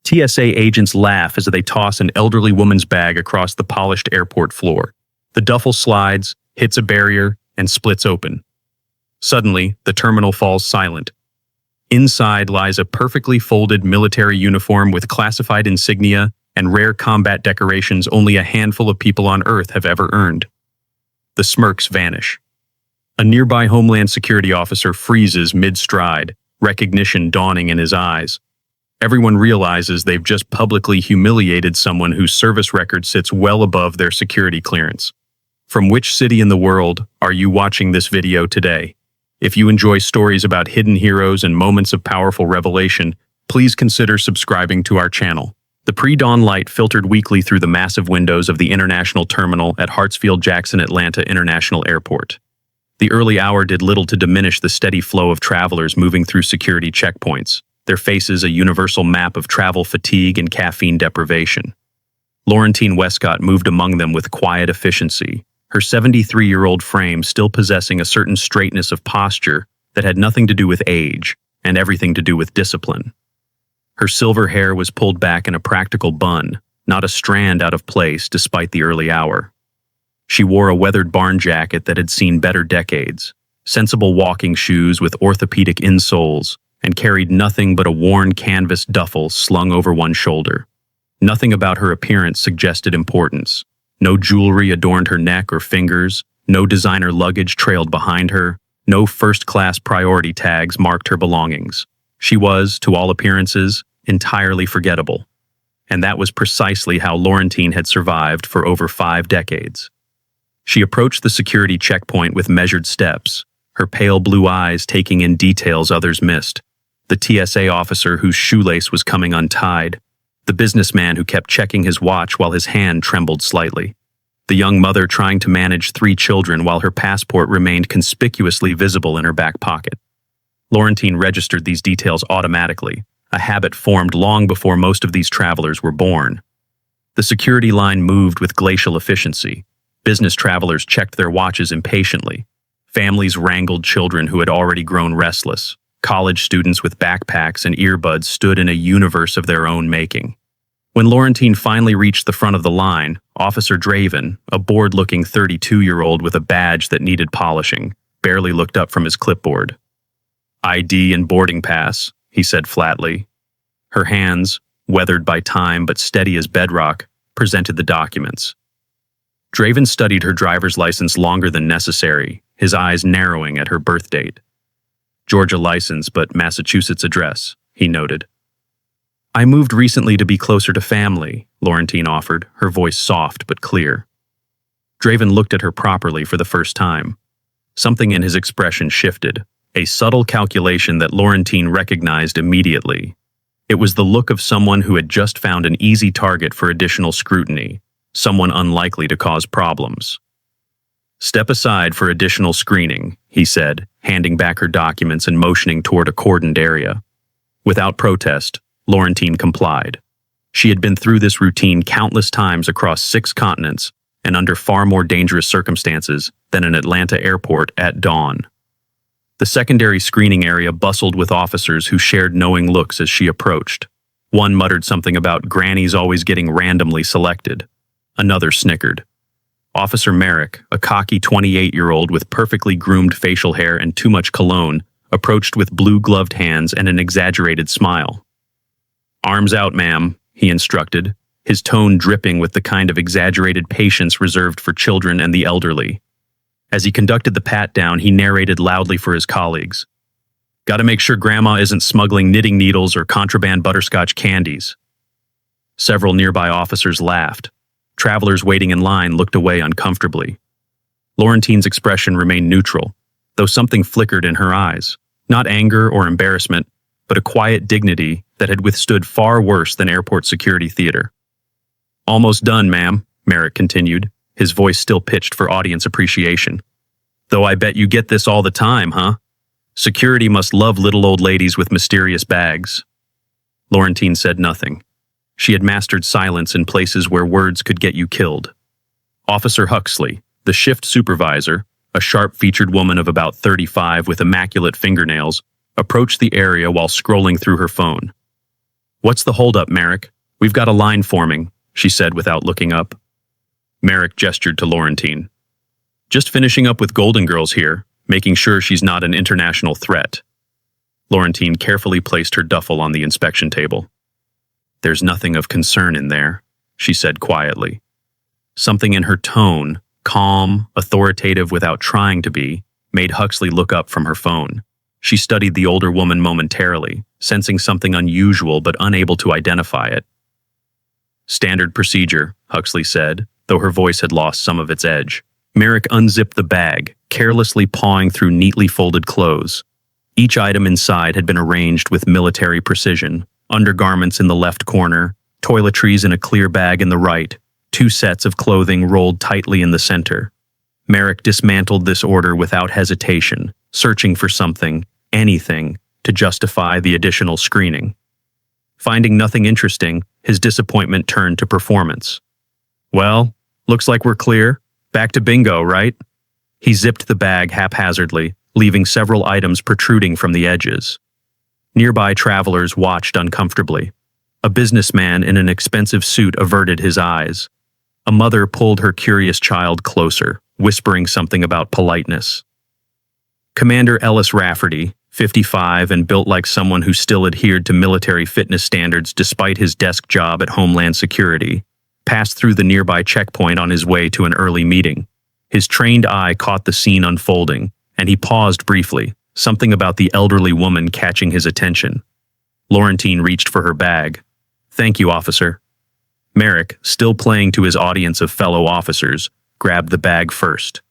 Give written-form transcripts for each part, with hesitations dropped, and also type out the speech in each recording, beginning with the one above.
TSA agents laugh as they toss an elderly woman's bag across the polished airport floor. The duffel slides, hits a barrier, and splits open. Suddenly, the terminal falls silent. Inside lies a perfectly folded military uniform with classified insignia and rare combat decorations only a handful of people on Earth have ever earned. The smirks vanish. A nearby Homeland Security officer freezes mid-stride, recognition dawning in his eyes. Everyone realizes they've just publicly humiliated someone whose service record sits well above their security clearance. From which city in the world are you watching this video today? If you enjoy stories about hidden heroes and moments of powerful revelation, please consider subscribing to our channel. The pre-dawn light filtered weakly through the massive windows of the International Terminal at Hartsfield-Jackson Atlanta International Airport. The early hour did little to diminish the steady flow of travelers moving through security checkpoints, their faces a universal map of travel fatigue and caffeine deprivation. Laurentine Westcott moved among them with quiet efficiency, her 73-year-old frame still possessing a certain straightness of posture that had nothing to do with age and everything to do with discipline. Her silver hair was pulled back in a practical bun, not a strand out of place despite the early hour. She wore a weathered barn jacket that had seen better decades, sensible walking shoes with orthopedic insoles, and carried nothing but a worn canvas duffel slung over one shoulder. Nothing about her appearance suggested importance. No jewelry adorned her neck or fingers, no designer luggage trailed behind her, no first-class priority tags marked her belongings. She was, to all appearances, entirely forgettable. And that was precisely how Laurentine had survived for over 5 decades. She approached the security checkpoint with measured steps, her pale blue eyes taking in details others missed. The TSA officer whose shoelace was coming untied, the businessman who kept checking his watch while his hand trembled slightly, the young mother trying to manage 3 children while her passport remained conspicuously visible in her back pocket. Laurentine registered these details automatically, a habit formed long before most of these travelers were born. The security line moved with glacial efficiency. Business travelers checked their watches impatiently. Families wrangled children who had already grown restless. College students with backpacks and earbuds stood in a universe of their own making. When Laurentine finally reached the front of the line, Officer Draven, a bored-looking 32-year-old with a badge that needed polishing, barely looked up from his clipboard. "ID and boarding pass," he said flatly. Her hands, weathered by time but steady as bedrock, presented the documents. Draven studied her driver's license longer than necessary, his eyes narrowing at her birth date. "Georgia license, but Massachusetts address," he noted. "I moved recently to be closer to family," Laurentine offered, her voice soft but clear. Draven looked at her properly for the first time. Something in his expression shifted, a subtle calculation that Laurentine recognized immediately. It was the look of someone who had just found an easy target for additional scrutiny, someone unlikely to cause problems. "Step aside for additional screening," he said, handing back her documents and motioning toward a cordoned area. Without protest, Laurentine complied. She had been through this routine countless times across 6 continents and under far more dangerous circumstances than an Atlanta airport at dawn. The secondary screening area bustled with officers who shared knowing looks as she approached. One muttered something about grannies always getting randomly selected. Another snickered. Officer Merrick, a cocky 28-year-old with perfectly groomed facial hair and too much cologne, approached with blue-gloved hands and an exaggerated smile. "Arms out, ma'am," he instructed, his tone dripping with the kind of exaggerated patience reserved for children and the elderly. As he conducted the pat-down, he narrated loudly for his colleagues. "Gotta make sure Grandma isn't smuggling knitting needles or contraband butterscotch candies." Several nearby officers laughed. Travelers waiting in line looked away uncomfortably. Laurentine's expression remained neutral, though something flickered in her eyes. Not anger or embarrassment, but a quiet dignity that had withstood far worse than airport security theater. "Almost done, ma'am," Merrick continued, his voice still pitched for audience appreciation. "Though I bet you get this all the time, huh? Security must love little old ladies with mysterious bags." Laurentine said nothing. She had mastered silence in places where words could get you killed. Officer Huxley, the shift supervisor, a sharp-featured woman of about 35 with immaculate fingernails, approached the area while scrolling through her phone. "What's the holdup, Merrick? We've got a line forming," she said without looking up. Merrick gestured to Laurentine. "Just finishing up with Golden Girls here, making sure she's not an international threat." Laurentine carefully placed her duffel on the inspection table. "There's nothing of concern in there," she said quietly. Something in her tone, calm, authoritative without trying to be, made Huxley look up from her phone. She studied the older woman momentarily, sensing something unusual but unable to identify it. "Standard procedure," Huxley said, though her voice had lost some of its edge. Merrick unzipped the bag, carelessly pawing through neatly folded clothes. Each item inside had been arranged with military precision: undergarments in the left corner, toiletries in a clear bag in the right, 2 sets of clothing rolled tightly in the center. Merrick dismantled this order without hesitation, searching for something, anything, to justify the additional screening. Finding nothing interesting, his disappointment turned to performance. "Well, looks like we're clear. Back to bingo, right?" He zipped the bag haphazardly, leaving several items protruding from the edges. Nearby travelers watched uncomfortably. A businessman in an expensive suit averted his eyes. A mother pulled her curious child closer, whispering something about politeness. Commander Ellis Rafferty, 55 and built like someone who still adhered to military fitness standards despite his desk job at Homeland Security, passed through the nearby checkpoint on his way to an early meeting. His trained eye caught the scene unfolding, and he paused briefly, something about the elderly woman catching his attention. Laurentine reached for her bag. "Thank you, officer." Merrick, still playing to his audience of fellow officers, grabbed the bag first.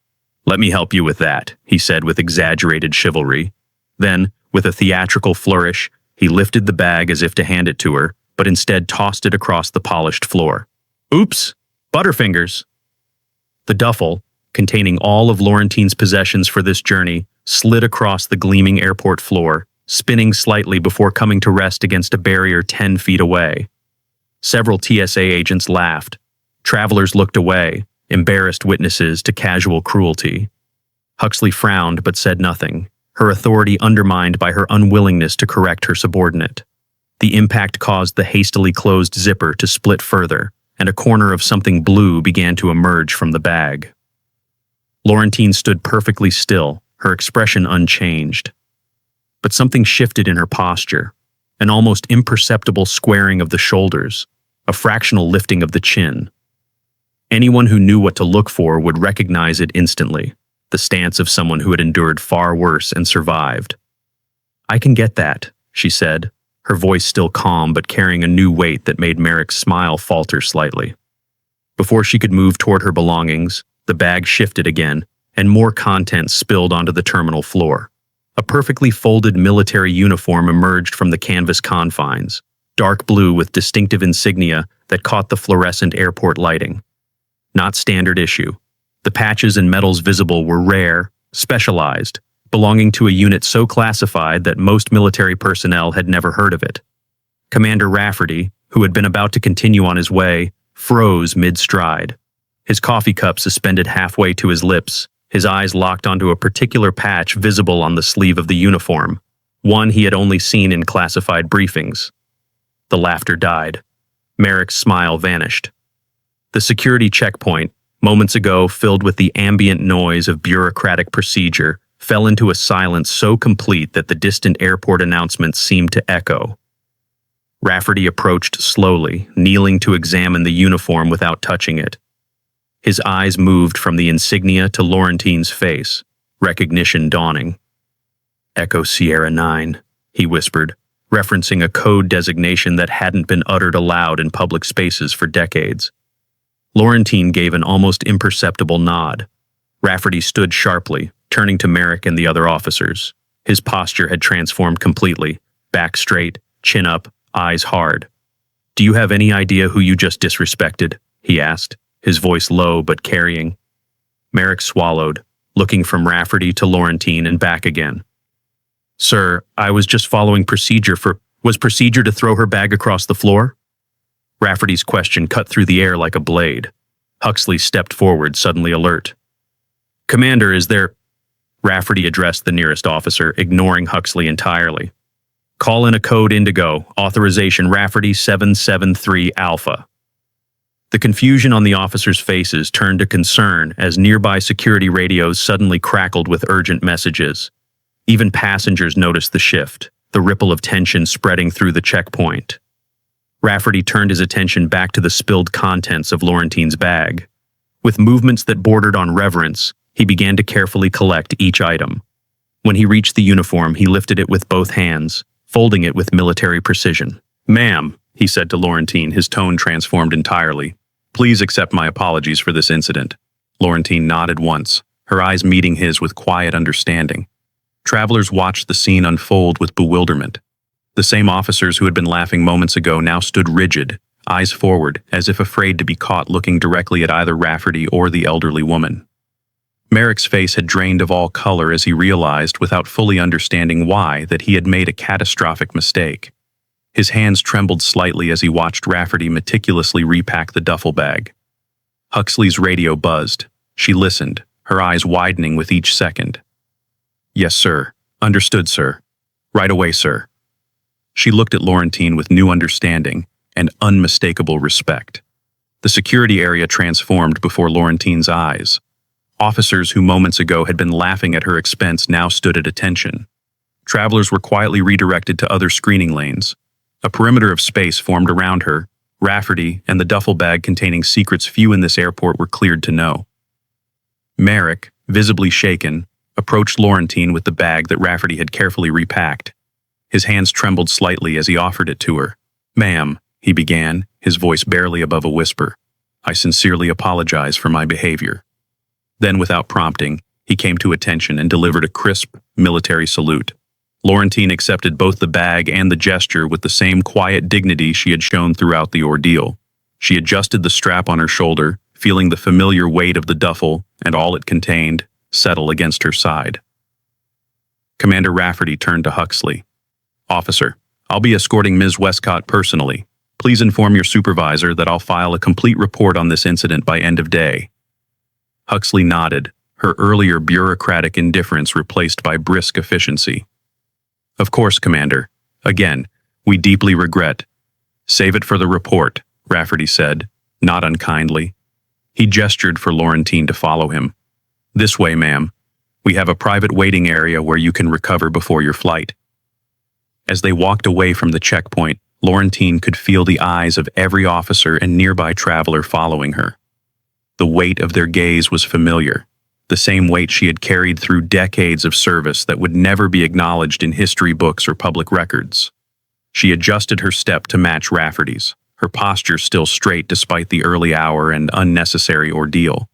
"Let me help you with that," he said with exaggerated chivalry. Then, with a theatrical flourish, he lifted the bag as if to hand it to her, but instead tossed it across the polished floor. "Oops! Butterfingers!" The duffel, containing all of Laurentine's possessions for this journey, slid across the gleaming airport floor, spinning slightly before coming to rest against a barrier 10 feet away. Several TSA agents laughed. Travelers looked away, embarrassed witnesses to casual cruelty. Huxley frowned but said nothing, her authority undermined by her unwillingness to correct her subordinate. The impact caused the hastily closed zipper to split further, and a corner of something blue began to emerge from the bag. Laurentine stood perfectly still, her expression unchanged. But something shifted in her posture, an almost imperceptible squaring of the shoulders, a fractional lifting of the chin. Anyone who knew what to look for would recognize it instantly, the stance of someone who had endured far worse and survived. "I can get that," she said, her voice still calm but carrying a new weight that made Merrick's smile falter slightly. Before she could move toward her belongings, the bag shifted again, and more content spilled onto the terminal floor. A perfectly folded military uniform emerged from the canvas confines, dark blue with distinctive insignia that caught the fluorescent airport lighting. Not standard issue. The patches and medals visible were rare, specialized, belonging to a unit so classified that most military personnel had never heard of it. Commander Rafferty, who had been about to continue on his way, froze mid-stride. His coffee cup suspended halfway to his lips, his eyes locked onto a particular patch visible on the sleeve of the uniform, one he had only seen in classified briefings. The laughter died. Merrick's smile vanished. The security checkpoint, moments ago filled with the ambient noise of bureaucratic procedure, fell into a silence so complete that the distant airport announcements seemed to echo. Rafferty approached slowly, kneeling to examine the uniform without touching it. His eyes moved from the insignia to Laurentine's face, recognition dawning. "Echo Sierra 9, he whispered, referencing a code designation that hadn't been uttered aloud in public spaces for decades. Laurentine gave an almost imperceptible nod. Rafferty stood sharply, turning to Merrick and the other officers. His posture had transformed completely, back straight, chin up, eyes hard. "Do you have any idea who you just disrespected?" he asked, his voice low but carrying. Merrick swallowed, looking from Rafferty to Laurentine and back again. "Sir, I was just following procedure for— Was procedure to throw her bag across the floor?" Rafferty's question cut through the air like a blade. Huxley stepped forward, suddenly alert. "Commander, is there—" Rafferty addressed the nearest officer, ignoring Huxley entirely. Call in a code Indigo, authorization Rafferty 773 Alpha. The confusion on the officers' faces turned to concern as nearby security radios suddenly crackled with urgent messages. Even passengers noticed the shift, the ripple of tension spreading through the checkpoint. Rafferty turned his attention back to the spilled contents of Laurentine's bag. With movements that bordered on reverence, he began to carefully collect each item. When he reached the uniform, he lifted it with both hands, folding it with military precision. "Ma'am," he said to Laurentine, his tone transformed entirely. "Please accept my apologies for this incident." Laurentine nodded once, her eyes meeting his with quiet understanding. Travelers watched the scene unfold with bewilderment. The same officers who had been laughing moments ago now stood rigid, eyes forward, as if afraid to be caught looking directly at either Rafferty or the elderly woman. Merrick's face had drained of all color as he realized, without fully understanding why, that he had made a catastrophic mistake. His hands trembled slightly as he watched Rafferty meticulously repack the duffel bag. Huxley's radio buzzed. She listened, her eyes widening with each second. "Yes, sir. Understood, sir. Right away, sir." She looked at Laurentine with new understanding and unmistakable respect. The security area transformed before Laurentine's eyes. Officers who moments ago had been laughing at her expense now stood at attention. Travelers were quietly redirected to other screening lanes. A perimeter of space formed around her. Rafferty and the duffel bag containing secrets few in this airport were cleared to know. Merrick, visibly shaken, approached Laurentine with the bag that Rafferty had carefully repacked. His hands trembled slightly as he offered it to her. "Ma'am," he began, his voice barely above a whisper, "I sincerely apologize for my behavior." Then, without prompting, he came to attention and delivered a crisp, military salute. Laurentine accepted both the bag and the gesture with the same quiet dignity she had shown throughout the ordeal. She adjusted the strap on her shoulder, feeling the familiar weight of the duffel and all it contained settle against her side. Commander Rafferty turned to Huxley. "Officer, I'll be escorting Ms. Westcott personally. Please inform your supervisor that I'll file a complete report on this incident by end of day." Huxley nodded, her earlier bureaucratic indifference replaced by brisk efficiency. "Of course, Commander. Again, we deeply regret." "Save it for the report," Rafferty said, not unkindly. He gestured for Laurentine to follow him. "This way, ma'am. We have a private waiting area where you can recover before your flight." As they walked away from the checkpoint, Laurentine could feel the eyes of every officer and nearby traveler following her. The weight of their gaze was familiar, the same weight she had carried through decades of service that would never be acknowledged in history books or public records. She adjusted her step to match Rafferty's, her posture still straight despite the early hour and unnecessary ordeal.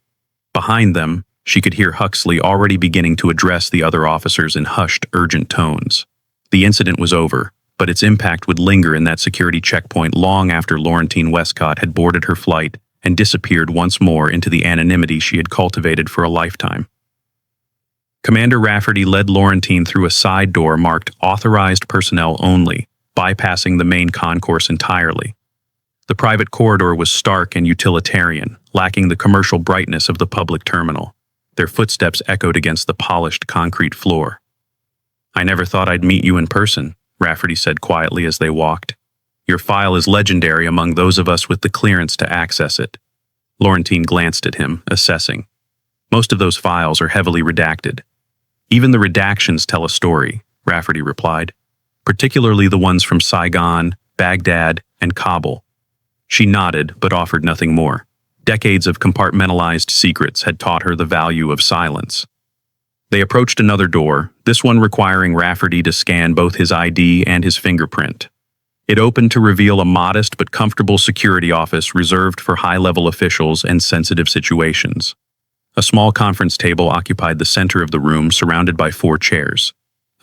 Behind them, she could hear Huxley already beginning to address the other officers in hushed, urgent tones. The incident was over, but its impact would linger in that security checkpoint long after Laurentine Westcott had boarded her flight and disappeared once more into the anonymity she had cultivated for a lifetime. Commander Rafferty led Laurentine through a side door marked "Authorized Personnel Only," bypassing the main concourse entirely. The private corridor was stark and utilitarian, lacking the commercial brightness of the public terminal. Their footsteps echoed against the polished concrete floor. "I never thought I'd meet you in person," Rafferty said quietly as they walked. "Your file is legendary among those of us with the clearance to access it." Laurentine glanced at him, assessing. "Most of those files are heavily redacted." "Even the redactions tell a story," Rafferty replied, "particularly the ones from Saigon, Baghdad, and Kabul." She nodded, but offered nothing more. Decades of compartmentalized secrets had taught her the value of silence. They approached another door, this one requiring Rafferty to scan both his ID and his fingerprint. It opened to reveal a modest but comfortable security office reserved for high-level officials and sensitive situations. A small conference table occupied the center of the room, surrounded by 4 chairs.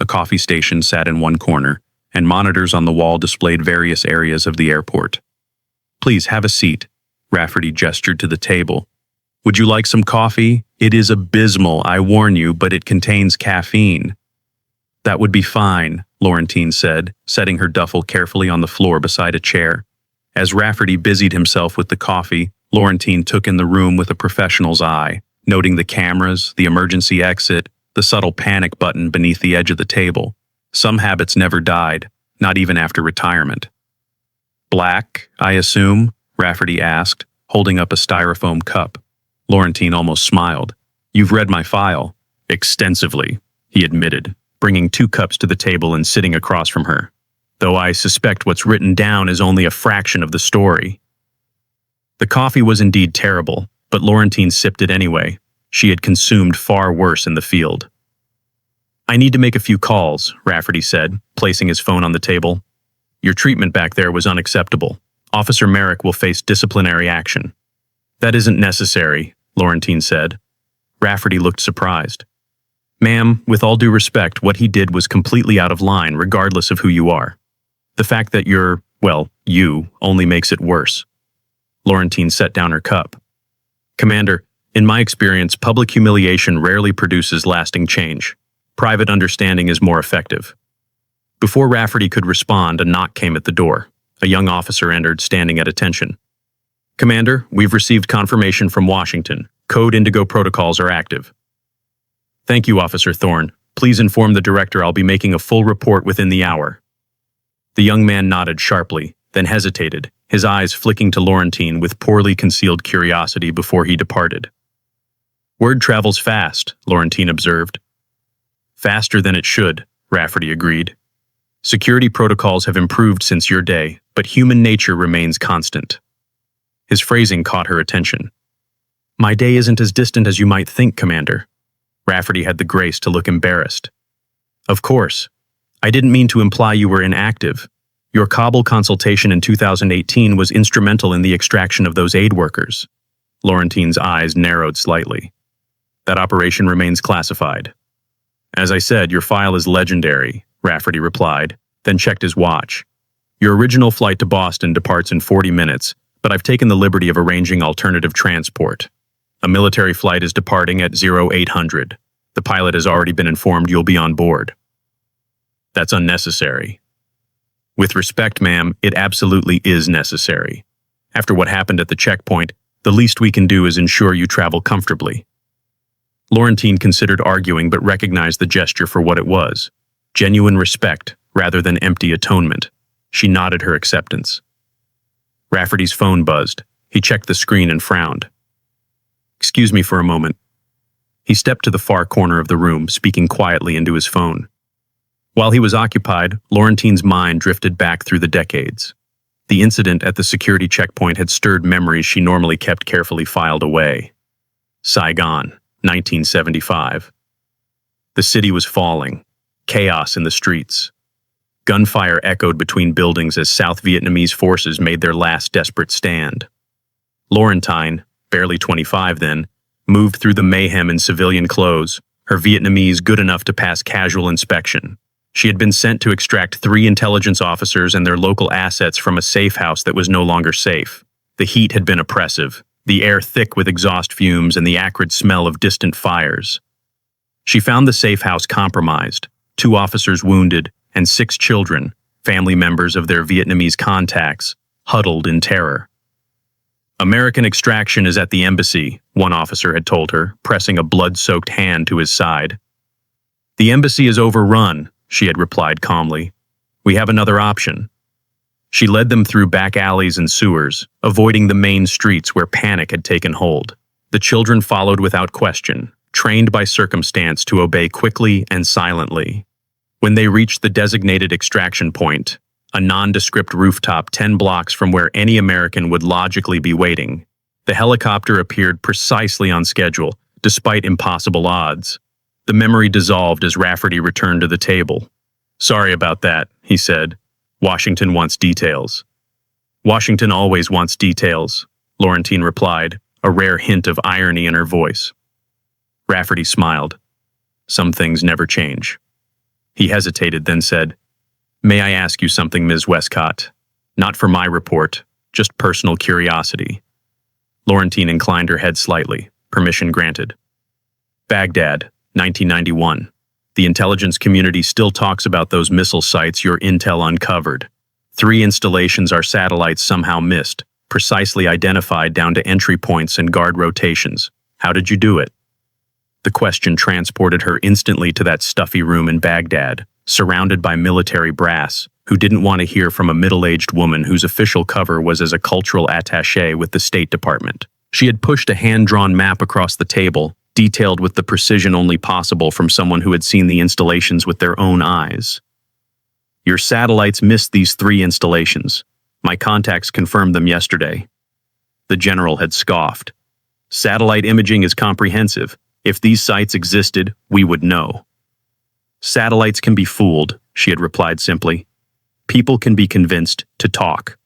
A coffee station sat in one corner, and monitors on the wall displayed various areas of the airport. "Please have a seat," Rafferty gestured to the table. "Would you like some coffee? It is abysmal, I warn you, but it contains caffeine." "That would be fine," Laurentine said, setting her duffel carefully on the floor beside a chair. As Rafferty busied himself with the coffee, Laurentine took in the room with a professional's eye, noting the cameras, the emergency exit, the subtle panic button beneath the edge of the table. Some habits never died, not even after retirement. Black, I assume? Rafferty asked, holding up a styrofoam cup. Laurentine almost smiled. You've read my file. Extensively, he admitted, bringing 2 cups to the table and sitting across from her. Though I suspect what's written down is only a fraction of the story. The coffee was indeed terrible, but Laurentine sipped it anyway. She had consumed far worse in the field. I need to make a few calls, Rafferty said, placing his phone on the table. Your treatment back there was unacceptable. Officer Merrick will face disciplinary action. That isn't necessary, Laurentine said. Rafferty looked surprised. Ma'am, with all due respect, what he did was completely out of line, regardless of who you are. The fact that you only makes it worse. Laurentine set down her cup. Commander, in my experience, public humiliation rarely produces lasting change. Private understanding is more effective. Before Rafferty could respond, a knock came at the door. A young officer entered, standing at attention. Commander, we've received confirmation from Washington. Code Indigo protocols are active. Thank you, Officer Thorne. Please inform the director I'll be making a full report within the hour. The young man nodded sharply, then hesitated, his eyes flicking to Laurentine with poorly concealed curiosity before he departed. Word travels fast, Laurentine observed. Faster than it should, Rafferty agreed. Security protocols have improved since your day, but human nature remains constant. His phrasing caught her attention. My day isn't as distant as you might think, Commander. Rafferty had the grace to look embarrassed. Of course. I didn't mean to imply you were inactive. Your Kabul consultation in 2018 was instrumental in the extraction of those aid workers. Laurentine's eyes narrowed slightly. That operation remains classified. As I said, your file is legendary, Rafferty replied, then checked his watch. Your original flight to Boston departs in 40 minutes, but I've taken the liberty of arranging alternative transport. A military flight is departing at 0800. The pilot has already been informed you'll be on board. That's unnecessary. With respect, ma'am, it absolutely is necessary. After what happened at the checkpoint, the least we can do is ensure you travel comfortably. Laurentine considered arguing but recognized the gesture for what it was. Genuine respect, rather than empty atonement. She nodded her acceptance. Rafferty's phone buzzed. He checked the screen and frowned. Excuse me for a moment. He stepped to the far corner of the room, speaking quietly into his phone. While he was occupied, Laurentine's mind drifted back through the decades. The incident at the security checkpoint had stirred memories she normally kept carefully filed away. Saigon, 1975. The city was falling. Chaos in the streets. Gunfire echoed between buildings as South Vietnamese forces made their last desperate stand. Laurentine, barely 25 then, moved through the mayhem in civilian clothes, her Vietnamese good enough to pass casual inspection. She had been sent to extract 3 intelligence officers and their local assets from a safe house that was no longer safe. The heat had been oppressive, the air thick with exhaust fumes and the acrid smell of distant fires. She found the safe house compromised, 2 officers wounded, and 6 children, family members of their Vietnamese contacts, huddled in terror. American extraction is at the embassy, one officer had told her, pressing a blood-soaked hand to his side. The embassy is overrun, she had replied calmly. We have another option. She led them through back alleys and sewers, avoiding the main streets where panic had taken hold. The children followed without question, trained by circumstance to obey quickly and silently. When they reached the designated extraction point, a nondescript rooftop 10 blocks from where any American would logically be waiting, the helicopter appeared precisely on schedule, despite impossible odds. The memory dissolved as Rafferty returned to the table. Sorry about that, he said. Washington wants details. Washington always wants details, Laurentine replied, a rare hint of irony in her voice. Rafferty smiled. Some things never change. He hesitated, then said, May I ask you something, Ms. Westcott? Not for my report, just personal curiosity. Laurentine inclined her head slightly. Permission granted. Baghdad, 1991. The intelligence community still talks about those missile sites your intel uncovered. 3 installations our satellites somehow missed, precisely identified down to entry points and guard rotations. How did you do it? The question transported her instantly to that stuffy room in Baghdad, surrounded by military brass, who didn't want to hear from a middle-aged woman whose official cover was as a cultural attaché with the State Department. She had pushed a hand-drawn map across the table, detailed with the precision only possible from someone who had seen the installations with their own eyes. Your satellites missed these 3 installations. My contacts confirmed them yesterday. The general had scoffed. Satellite imaging is comprehensive. If these sites existed, we would know. Satellites can be fooled, she had replied simply. People can be convinced to talk.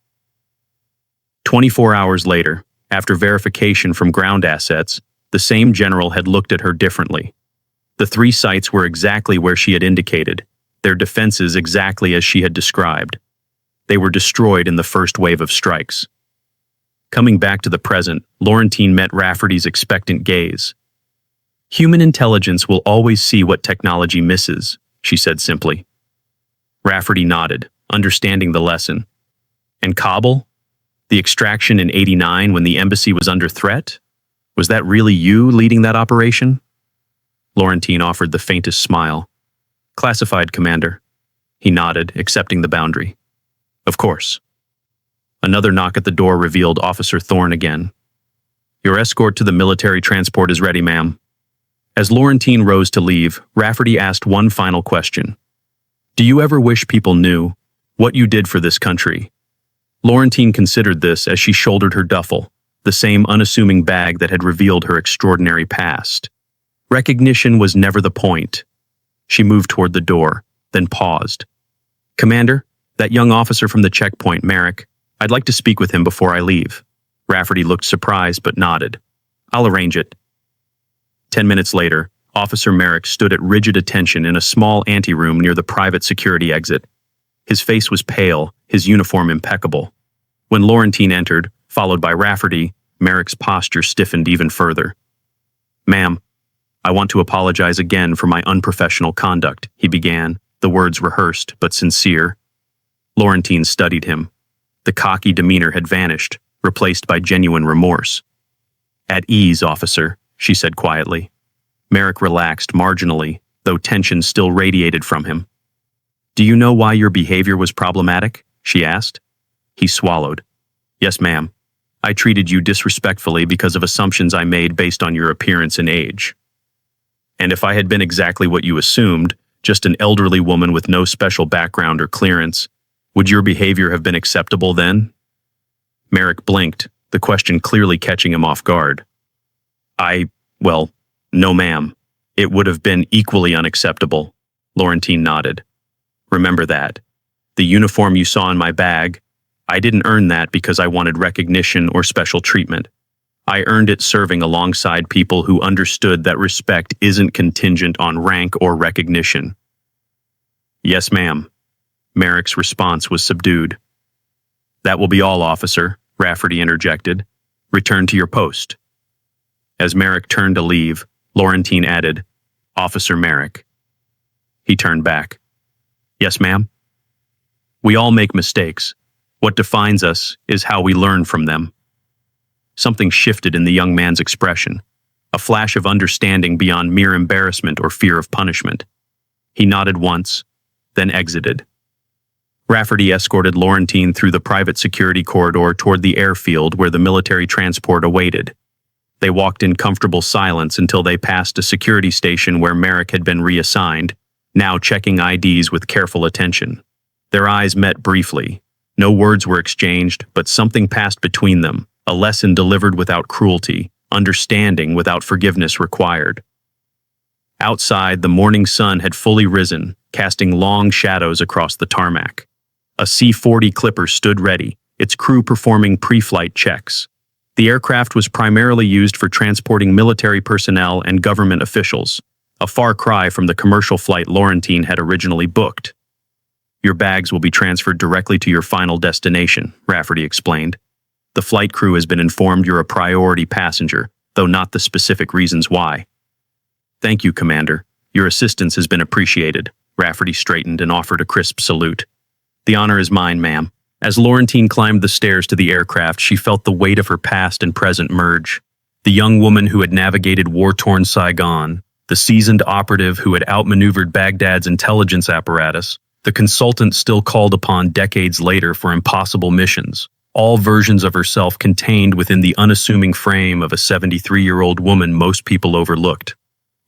24 hours later, after verification from ground assets, the same general had looked at her differently. The 3 sites were exactly where she had indicated, their defenses exactly as she had described. They were destroyed in the first wave of strikes. Coming back to the present, Laurentine met Rafferty's expectant gaze. Human intelligence will always see what technology misses, she said simply. Rafferty nodded, understanding the lesson. And Kabul? The extraction in '89 when the embassy was under threat? Was that really you leading that operation? Laurentine offered the faintest smile. Classified, Commander. He nodded, accepting the boundary. Of course. Another knock at the door revealed Officer Thorne again. Your escort to the military transport is ready, ma'am. As Laurentine rose to leave, Rafferty asked one final question. Do you ever wish people knew what you did for this country? Laurentine considered this as she shouldered her duffel, the same unassuming bag that had revealed her extraordinary past. Recognition was never the point. She moved toward the door, then paused. Commander, that young officer from the checkpoint, Merrick, I'd like to speak with him before I leave. Rafferty looked surprised but nodded. I'll arrange it. 10 minutes later, Officer Merrick stood at rigid attention in a small anteroom near the private security exit. His face was pale, his uniform impeccable. When Laurentine entered, followed by Rafferty, Merrick's posture stiffened even further. Ma'am, I want to apologize again for my unprofessional conduct, he began, the words rehearsed but sincere. Laurentine studied him. The cocky demeanor had vanished, replaced by genuine remorse. At ease, officer, she said quietly. Merrick relaxed marginally, though tension still radiated from him. Do you know why your behavior was problematic? She asked. He swallowed. Yes, ma'am. I treated you disrespectfully because of assumptions I made based on your appearance and age. And if I had been exactly what you assumed, just an elderly woman with no special background or clearance, would your behavior have been acceptable then? Merrick blinked, the question clearly catching him off guard. Well, no ma'am. It would have been equally unacceptable. Laurentine nodded. Remember that. The uniform you saw in my bag, I didn't earn that because I wanted recognition or special treatment. I earned it serving alongside people who understood that respect isn't contingent on rank or recognition. Yes, ma'am. Merrick's response was subdued. That will be all, officer, Rafferty interjected. Return to your post. As Merrick turned to leave, Laurentine added, Officer Merrick. He turned back. Yes, ma'am. We all make mistakes. What defines us is how we learn from them. Something shifted in the young man's expression, a flash of understanding beyond mere embarrassment or fear of punishment. He nodded once, then exited. Rafferty escorted Laurentine through the private security corridor toward the airfield where the military transport awaited. They walked in comfortable silence until they passed a security station where Merrick had been reassigned, now checking IDs with careful attention. Their eyes met briefly. No words were exchanged, but something passed between them, a lesson delivered without cruelty, understanding without forgiveness required. Outside, the morning sun had fully risen, casting long shadows across the tarmac. A C-40 Clipper stood ready, its crew performing pre-flight checks. The aircraft was primarily used for transporting military personnel and government officials, a far cry from the commercial flight Laurentine had originally booked. Your bags will be transferred directly to your final destination, Rafferty explained. The flight crew has been informed you're a priority passenger, though not the specific reasons why. Thank you, Commander. Your assistance has been appreciated. Rafferty straightened and offered a crisp salute. The honor is mine, ma'am. As Laurentine climbed the stairs to the aircraft, she felt the weight of her past and present merge. The young woman who had navigated war-torn Saigon, the seasoned operative who had outmaneuvered Baghdad's intelligence apparatus, The consultant still called upon decades later for impossible missions, all versions of herself contained within the unassuming frame of a 73-year-old woman most people overlooked.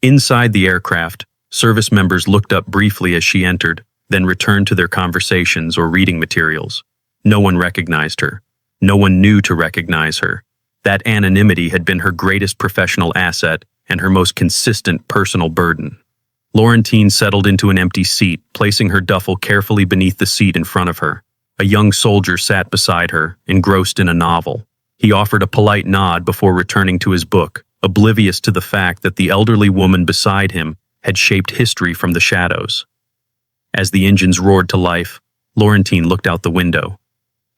Inside the aircraft, service members looked up briefly as she entered, then returned to their conversations or reading materials. No one recognized her. No one knew to recognize her. That anonymity had been her greatest professional asset and her most consistent personal burden. Laurentine settled into an empty seat, placing her duffel carefully beneath the seat in front of her. A young soldier sat beside her, engrossed in a novel. He offered a polite nod before returning to his book, oblivious to the fact that the elderly woman beside him had shaped history from the shadows. As the engines roared to life, Laurentine looked out the window.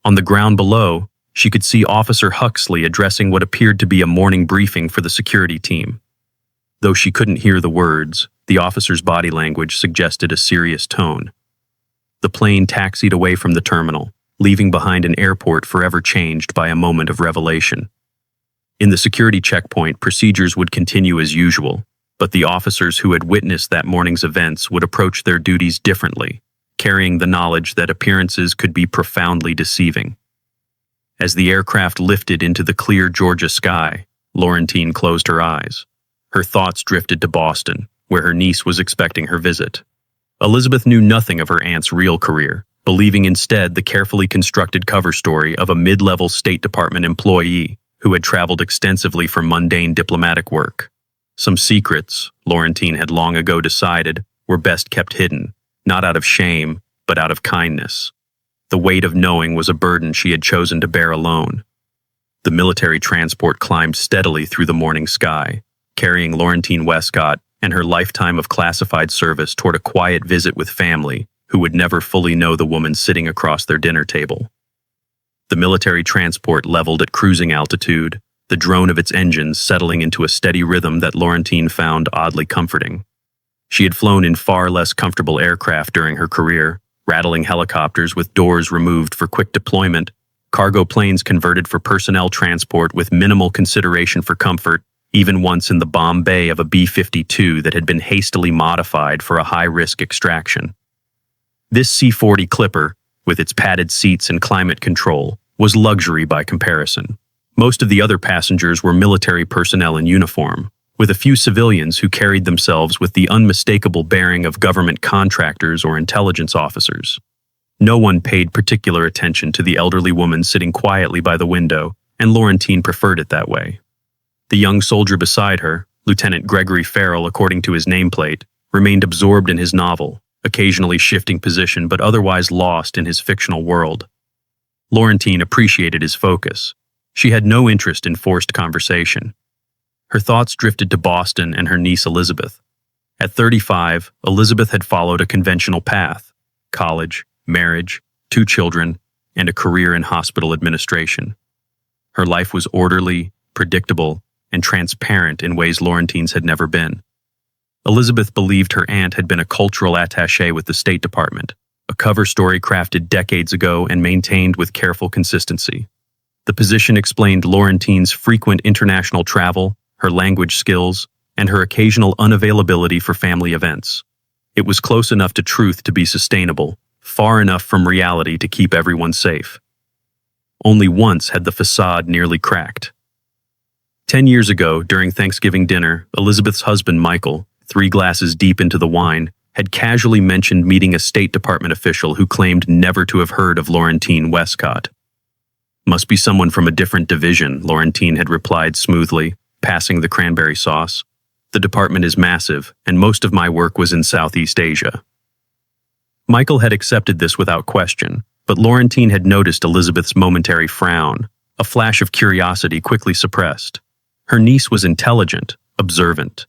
On the ground below, she could see Officer Huxley addressing what appeared to be a morning briefing for the security team. Though she couldn't hear the words, the officer's body language suggested a serious tone. The plane taxied away from the terminal, leaving behind an airport forever changed by a moment of revelation. In the security checkpoint, procedures would continue as usual, but the officers who had witnessed that morning's events would approach their duties differently, carrying the knowledge that appearances could be profoundly deceiving. As the aircraft lifted into the clear Georgia sky, Laurentine closed her eyes. Her thoughts drifted to Boston, where her niece was expecting her visit. Elizabeth knew nothing of her aunt's real career, believing instead the carefully constructed cover story of a mid-level State Department employee who had traveled extensively for mundane diplomatic work. Some secrets, Laurentine had long ago decided, were best kept hidden, not out of shame, but out of kindness. The weight of knowing was a burden she had chosen to bear alone. The military transport climbed steadily through the morning sky, carrying Laurentine Westcott and her lifetime of classified service toward a quiet visit with family who would never fully know the woman sitting across their dinner table. The military transport leveled at cruising altitude, the drone of its engines settling into a steady rhythm that Laurentine found oddly comforting. She had flown in far less comfortable aircraft during her career, rattling helicopters with doors removed for quick deployment, cargo planes converted for personnel transport with minimal consideration for comfort, even once in the bomb bay of a B-52 that had been hastily modified for a high-risk extraction. This C-40 Clipper, with its padded seats and climate control, was luxury by comparison. Most of the other passengers were military personnel in uniform, with a few civilians who carried themselves with the unmistakable bearing of government contractors or intelligence officers. No one paid particular attention to the elderly woman sitting quietly by the window, and Laurentine preferred it that way. The young soldier beside her, Lieutenant Gregory Farrell according to his nameplate, remained absorbed in his novel, occasionally shifting position but otherwise lost in his fictional world. Laurentine appreciated his focus. She had no interest in forced conversation. Her thoughts drifted to Boston and her niece Elizabeth. At 35, Elizabeth had followed a conventional path: college, marriage, 2 children, and a career in hospital administration. Her life was orderly, predictable, and transparent in ways Laurentine's had never been. Elizabeth believed her aunt had been a cultural attaché with the State Department, a cover story crafted decades ago and maintained with careful consistency. The position explained Laurentine's frequent international travel, her language skills, and her occasional unavailability for family events. It was close enough to truth to be sustainable, far enough from reality to keep everyone safe. Only once had the facade nearly cracked. 10 years ago, during Thanksgiving dinner, Elizabeth's husband, Michael, 3 glasses deep into the wine, had casually mentioned meeting a State Department official who claimed never to have heard of Laurentine Westcott. "Must be someone from a different division," Laurentine had replied smoothly, passing the cranberry sauce. "The department is massive, and most of my work was in Southeast Asia." Michael had accepted this without question, but Laurentine had noticed Elizabeth's momentary frown, a flash of curiosity quickly suppressed. Her niece was intelligent, observant.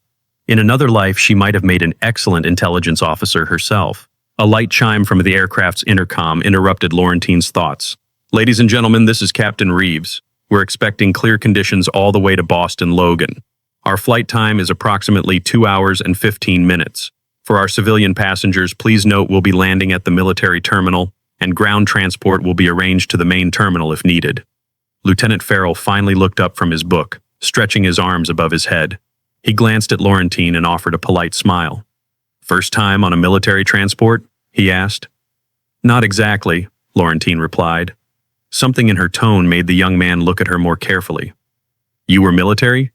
In another life, she might have made an excellent intelligence officer herself. A light chime from the aircraft's intercom interrupted Laurentine's thoughts. "Ladies and gentlemen, this is Captain Reeves. We're expecting clear conditions all the way to Boston Logan. Our flight time is approximately 2 hours and 15 minutes. For our civilian passengers, please note we'll be landing at the military terminal, and ground transport will be arranged to the main terminal if needed." Lieutenant Farrell finally looked up from his book, stretching his arms above his head. He glanced at Laurentine and offered a polite smile. "First time on a military transport?" he asked. Not exactly, Laurentine replied. Something in her tone made the young man look at her more carefully. You were military?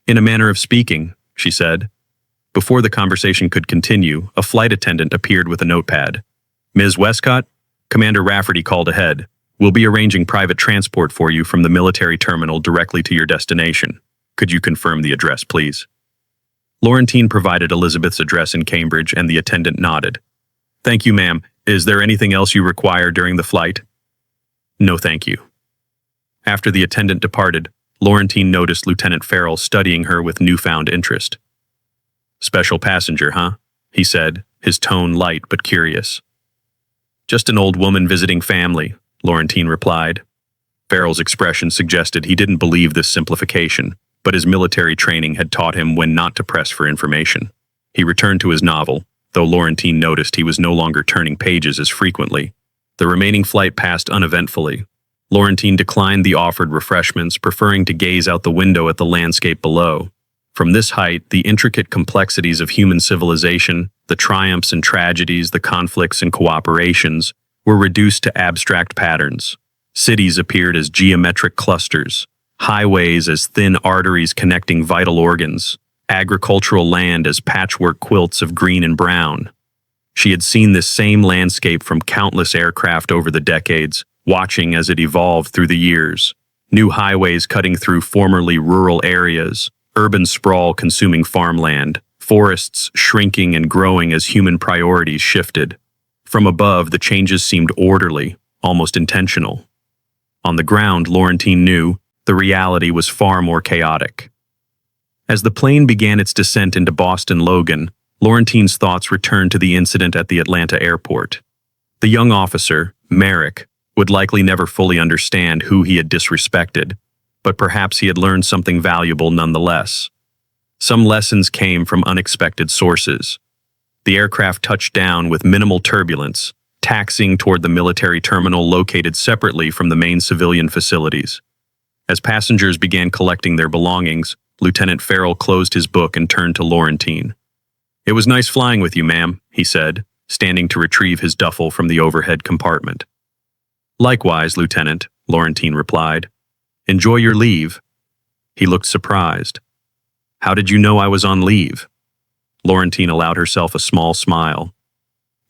In a manner of speaking, she said. Before the conversation could continue, a flight attendant appeared with a notepad. Ms. Westcott, Commander Rafferty called ahead. We'll be arranging private transport for you from the military terminal directly to your destination. Could you confirm the address, please? Laurentine provided Elizabeth's address in Cambridge, and the attendant nodded. Thank you, ma'am. Is there anything else you require during the flight? No, thank you. After the attendant departed, Laurentine noticed Lieutenant Farrell studying her with newfound interest. Special passenger, huh? He said, his tone light but curious. Just an old woman visiting family, Laurentine replied. Farrell's expression suggested he didn't believe this simplification, but his military training had taught him when not to press for information. He returned to his novel, though Laurentine noticed he was no longer turning pages as frequently. The remaining flight passed uneventfully. Laurentine declined the offered refreshments, preferring to gaze out the window at the landscape below. From this height, the intricate complexities of human civilization, the triumphs and tragedies, the conflicts and cooperations, were reduced to abstract patterns. Cities appeared as geometric clusters, highways as thin arteries connecting vital organs, agricultural land as patchwork quilts of green and brown. She had seen this same landscape from countless aircraft over the decades, watching as it evolved through the years. New highways cutting through formerly rural areas, urban sprawl consuming farmland, forests shrinking and growing as human priorities shifted. From above, the changes seemed orderly, almost intentional. On the ground, Laurentine knew, the reality was far more chaotic. As the plane began its descent into Boston Logan, Laurentine's thoughts returned to the incident at the Atlanta airport. The young officer, Merrick, would likely never fully understand who he had disrespected, but perhaps he had learned something valuable nonetheless. Some lessons came from unexpected sources. The aircraft touched down with minimal turbulence, taxiing toward the military terminal located separately from the main civilian facilities. As passengers began collecting their belongings, Lieutenant Farrell closed his book and turned to Laurentine. It was nice flying with you, ma'am, he said, standing to retrieve his duffel from the overhead compartment. Likewise, Lieutenant, Laurentine replied. Enjoy your leave. He looked surprised. How did you know I was on leave? Laurentine allowed herself a small smile.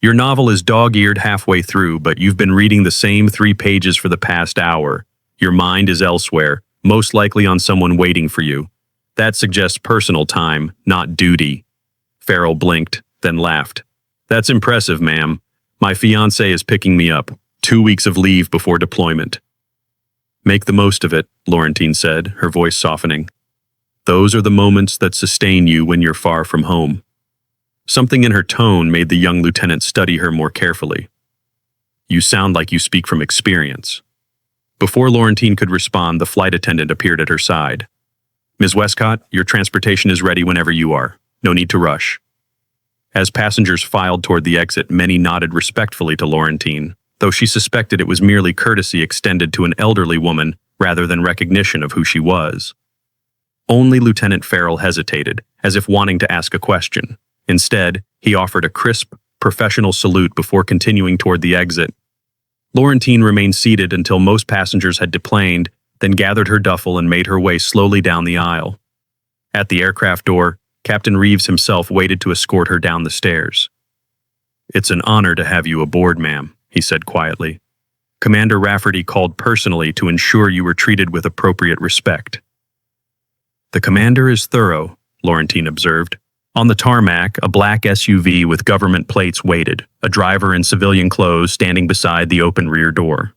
Your novel is dog-eared halfway through, but you've been reading the same 3 pages for the past hour. Your mind is elsewhere, most likely on someone waiting for you. That suggests personal time, not duty. Farrell blinked, then laughed. That's impressive, ma'am. My fiancé is picking me up. 2 weeks of leave before deployment. Make the most of it, Laurentine said, her voice softening. Those are the moments that sustain you when you're far from home. Something in her tone made the young lieutenant study her more carefully. You sound like you speak from experience. Before Laurentine could respond, the flight attendant appeared at her side. Ms. Westcott, your transportation is ready whenever you are. No need to rush. As passengers filed toward the exit, many nodded respectfully to Laurentine, though she suspected it was merely courtesy extended to an elderly woman rather than recognition of who she was. Only Lieutenant Farrell hesitated, as if wanting to ask a question. Instead, he offered a crisp, professional salute before continuing toward the exit. Laurentine remained seated until most passengers had deplaned, then gathered her duffel and made her way slowly down the aisle. At the aircraft door, Captain Reeves himself waited to escort her down the stairs. It's an honor to have you aboard, ma'am, he said quietly. Commander Rafferty called personally to ensure you were treated with appropriate respect. The commander is thorough, Laurentine observed. On the tarmac, a black SUV with government plates waited, a driver in civilian clothes standing beside the open rear door.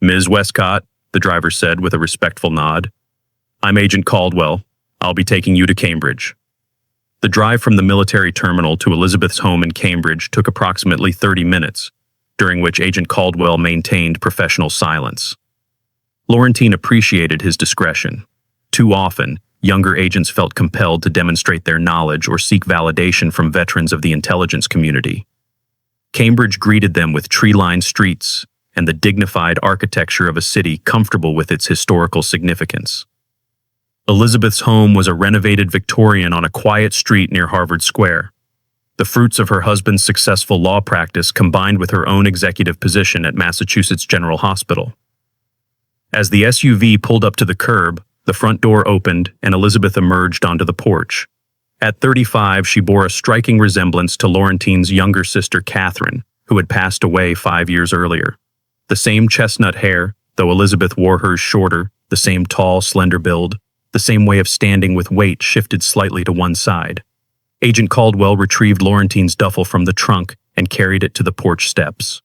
Ms. Westcott, the driver said with a respectful nod. I'm Agent Caldwell. I'll be taking you to Cambridge. The drive from the military terminal to Elizabeth's home in Cambridge took approximately 30 minutes, during which Agent Caldwell maintained professional silence. Laurentine appreciated his discretion. Too often, younger agents felt compelled to demonstrate their knowledge or seek validation from veterans of the intelligence community. Cambridge greeted them with tree-lined streets and the dignified architecture of a city comfortable with its historical significance. Elizabeth's home was a renovated Victorian on a quiet street near Harvard Square. the fruits of her husband's successful law practice combined with her own executive position at Massachusetts General Hospital. As the SUV pulled up to the curb, the front door opened and Elizabeth emerged onto the porch. At 35, she bore a striking resemblance to Laurentine's younger sister Catherine, who had passed away 5 years earlier. The same chestnut hair, though Elizabeth wore hers shorter, the same tall, slender build, the same way of standing with weight shifted slightly to one side. Agent Caldwell retrieved Laurentine's duffel from the trunk and carried it to the porch steps.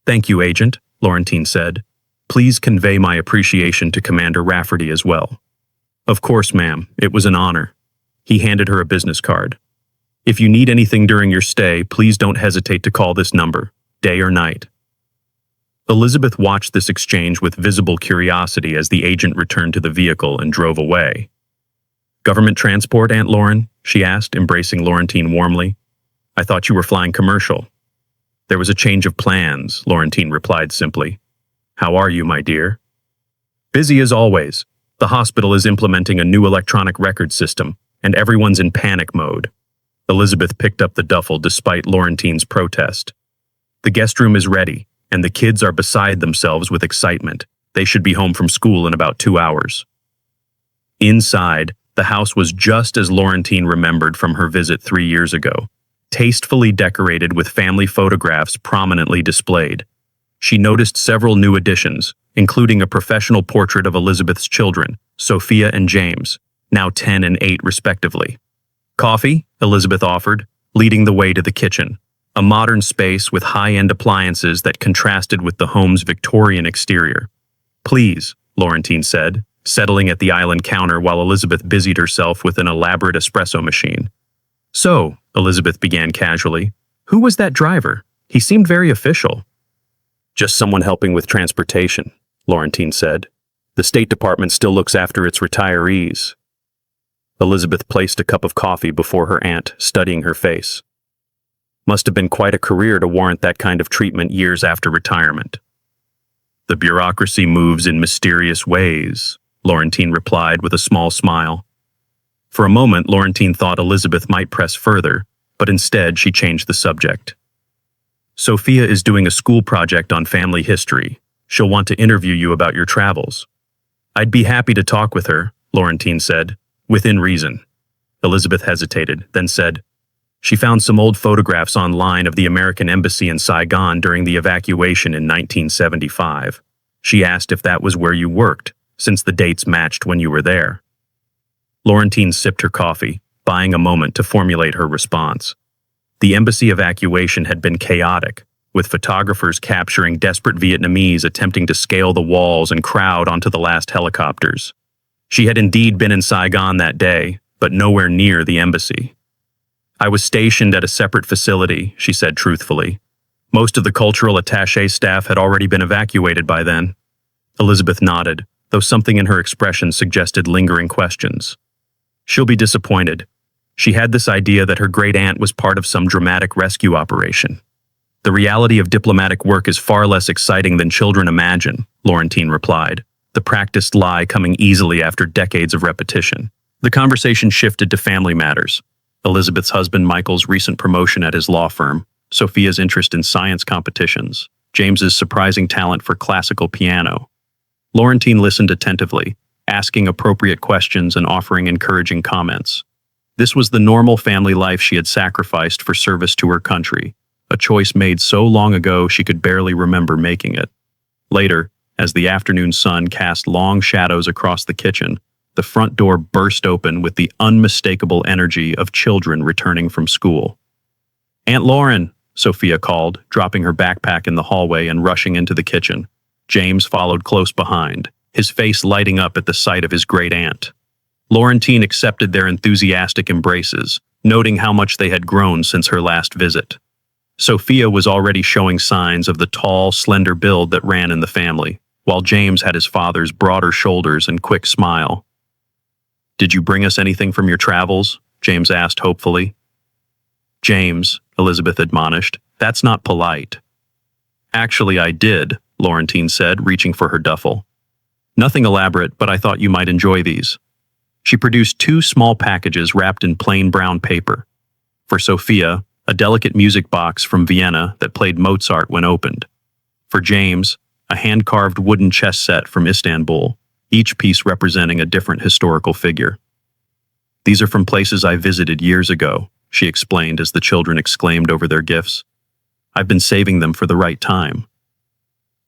"Thank you, Agent," Laurentine said. "Please convey my appreciation to Commander Rafferty as well." "Of course, ma'am. It was an honor." He handed her a business card. "If you need anything during your stay, please don't hesitate to call this number, day or night." Elizabeth watched this exchange with visible curiosity as the agent returned to the vehicle and drove away. "Government transport, Aunt Lauren?" she asked, embracing Laurentine warmly. "I thought you were flying commercial." "There was a change of plans," Laurentine replied simply. "How are you, my dear?" "Busy as always. The hospital is implementing a new electronic record system, and everyone's in panic mode." Elizabeth picked up the duffel despite Laurentine's protest. "The guest room is ready, and the kids are beside themselves with excitement. They should be home from school in about 2 hours." Inside, the house was just as Laurentine remembered from her visit 3 years ago, tastefully decorated with family photographs prominently displayed. She noticed several new additions, including a professional portrait of Elizabeth's children, Sophia and James, now 10 and 8 respectively. "Coffee?" Elizabeth offered, leading the way to the kitchen, a modern space with high-end appliances that contrasted with the home's Victorian exterior. "Please," Laurentine said, settling at the island counter while Elizabeth busied herself with an elaborate espresso machine. "So," Elizabeth began casually, "who was that driver? He seemed very official." "Just someone helping with transportation," Laurentine said. "The State Department still looks after its retirees." Elizabeth placed a cup of coffee before her aunt, studying her face. "Must have been quite a career to warrant that kind of treatment years after retirement." "The bureaucracy moves in mysterious ways," Laurentine replied with a small smile. For a moment, Laurentine thought Elizabeth might press further, but instead she changed the subject. "Sophia is doing a school project on family history. She'll want to interview you about your travels." "I'd be happy to talk with her," Laurentine said, "within reason." Elizabeth hesitated, then said, "She found some old photographs online of the American embassy in Saigon during the evacuation in 1975. She asked if that was where you worked, since the dates matched when you were there." Laurentine sipped her coffee, buying a moment to formulate her response. The embassy evacuation had been chaotic, with photographers capturing desperate Vietnamese attempting to scale the walls and crowd onto the last helicopters. She had indeed been in Saigon that day, but nowhere near the embassy. "I was stationed at a separate facility," she said truthfully. "Most of the cultural attaché staff had already been evacuated by then." Elizabeth nodded, though something in her expression suggested lingering questions. "She'll be disappointed. She had this idea that her great-aunt was part of some dramatic rescue operation." "The reality of diplomatic work is far less exciting than children imagine," Laurentine replied, the practiced lie coming easily after decades of repetition. The conversation shifted to family matters. Elizabeth's husband Michael's recent promotion at his law firm, Sophia's interest in science competitions, James's surprising talent for classical piano. Laurentine listened attentively, asking appropriate questions and offering encouraging comments. This was the normal family life she had sacrificed for service to her country, a choice made so long ago she could barely remember making it. Later, as the afternoon sun cast long shadows across the kitchen, the front door burst open with the unmistakable energy of children returning from school. "Aunt Lauren," Sophia called, dropping her backpack in the hallway and rushing into the kitchen. James followed close behind, his face lighting up at the sight of his great-aunt. Laurentine accepted their enthusiastic embraces, noting how much they had grown since her last visit. Sophia was already showing signs of the tall, slender build that ran in the family, while James had his father's broader shoulders and quick smile. "Did you bring us anything from your travels?" James asked hopefully. "James," Elizabeth admonished, "that's not polite." "Actually, I did," Laurentine said, reaching for her duffel. "Nothing elaborate, but I thought you might enjoy these." She produced 2 small packages wrapped in plain brown paper. For Sophia, a delicate music box from Vienna that played Mozart when opened. For James, a hand-carved wooden chess set from Istanbul, each piece representing a different historical figure. "These are from places I visited years ago," she explained as the children exclaimed over their gifts. "I've been saving them for the right time."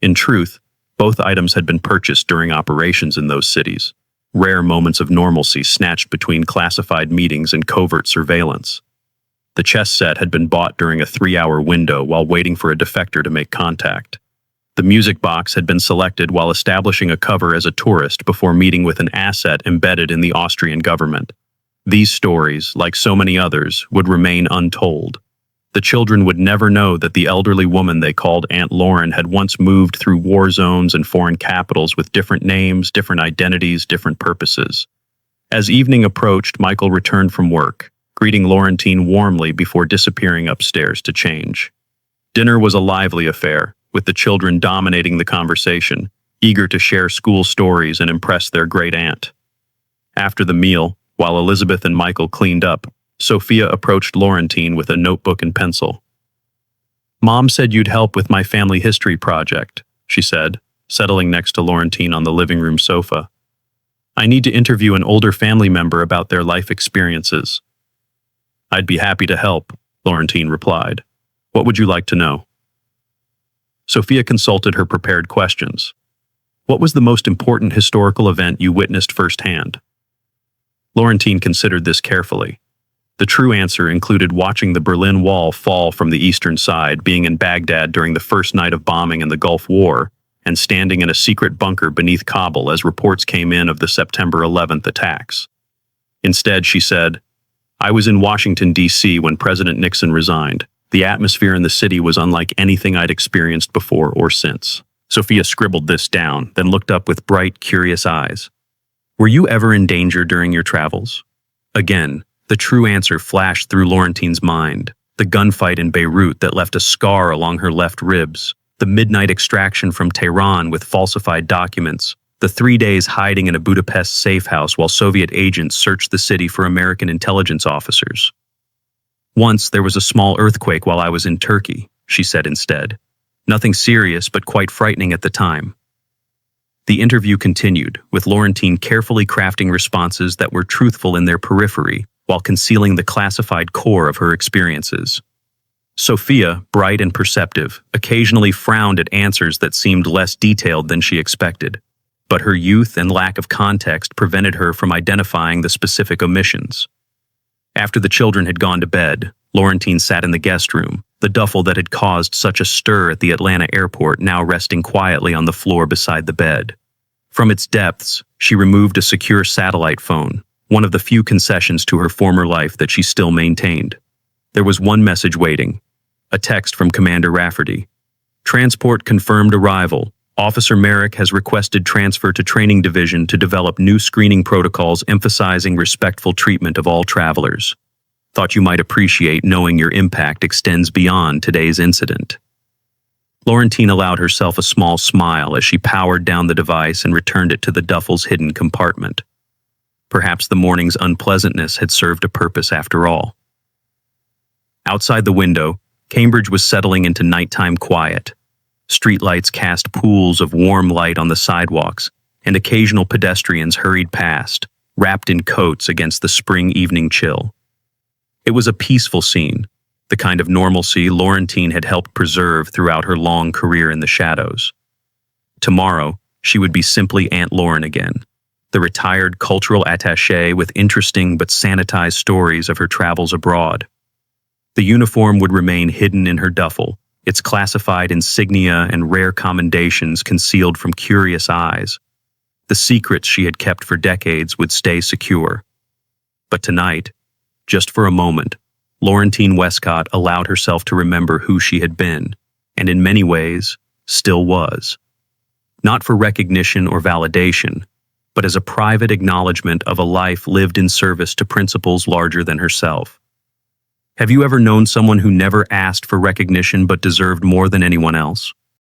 In truth, both items had been purchased during operations in those cities, rare moments of normalcy snatched between classified meetings and covert surveillance. The chess set had been bought during a 3-hour window while waiting for a defector to make contact. The music box had been selected while establishing a cover as a tourist before meeting with an asset embedded in the Austrian government. These stories, like so many others, would remain untold. The children would never know that the elderly woman they called Aunt Lauren had once moved through war zones and foreign capitals with different names, different identities, different purposes. As evening approached, Michael returned from work, greeting Laurentine warmly before disappearing upstairs to change. Dinner was a lively affair, with the children dominating the conversation, eager to share school stories and impress their great aunt. After the meal, while Elizabeth and Michael cleaned up, Sophia approached Laurentine with a notebook and pencil. "Mom said you'd help with my family history project," she said, settling next to Laurentine on the living room sofa. "I need to interview an older family member about their life experiences." "I'd be happy to help," Laurentine replied. "What would you like to know?" Sophia consulted her prepared questions. "What was the most important historical event you witnessed firsthand?" Laurentine considered this carefully. The true answer included watching the Berlin Wall fall from the eastern side, being in Baghdad during the first night of bombing in the Gulf War, and standing in a secret bunker beneath Kabul as reports came in of the September 11th attacks. Instead, she said, "I was in Washington, D.C. when President Nixon resigned. The atmosphere in the city was unlike anything I'd experienced before or since." Sophia scribbled this down, then looked up with bright, curious eyes. "Were you ever in danger during your travels?" Again, the true answer flashed through Laurentine's mind. The gunfight in Beirut that left a scar along her left ribs, the midnight extraction from Tehran with falsified documents, the 3 days hiding in a Budapest safe house while Soviet agents searched the city for American intelligence officers. "Once there was a small earthquake while I was in Turkey," she said instead. "Nothing serious, but quite frightening at the time." The interview continued, with Laurentine carefully crafting responses that were truthful in their periphery, while concealing the classified core of her experiences. Sophia, bright and perceptive, occasionally frowned at answers that seemed less detailed than she expected, but her youth and lack of context prevented her from identifying the specific omissions. After the children had gone to bed, Laurentine sat in the guest room, the duffel that had caused such a stir at the Atlanta airport now resting quietly on the floor beside the bed. From its depths, she removed a secure satellite phone, one of the few concessions to her former life that she still maintained. There was one message waiting, a text from Commander Rafferty. "Transport confirmed arrival. Officer Merrick has requested transfer to Training Division to develop new screening protocols emphasizing respectful treatment of all travelers. Thought you might appreciate knowing your impact extends beyond today's incident." Laurentine allowed herself a small smile as she powered down the device and returned it to the duffel's hidden compartment. Perhaps the morning's unpleasantness had served a purpose after all. Outside the window, Cambridge was settling into nighttime quiet. Streetlights cast pools of warm light on the sidewalks, and occasional pedestrians hurried past, wrapped in coats against the spring evening chill. It was a peaceful scene, the kind of normalcy Laurentine had helped preserve throughout her long career in the shadows. Tomorrow, she would be simply Aunt Lauren again, the retired cultural attaché with interesting but sanitized stories of her travels abroad. The uniform would remain hidden in her duffel, its classified insignia and rare commendations concealed from curious eyes. The secrets she had kept for decades would stay secure. But tonight, just for a moment, Laurentine Westcott allowed herself to remember who she had been, and in many ways, still was. Not for recognition or validation, but as a private acknowledgement of a life lived in service to principles larger than herself. Have you ever known someone who never asked for recognition but deserved more than anyone else?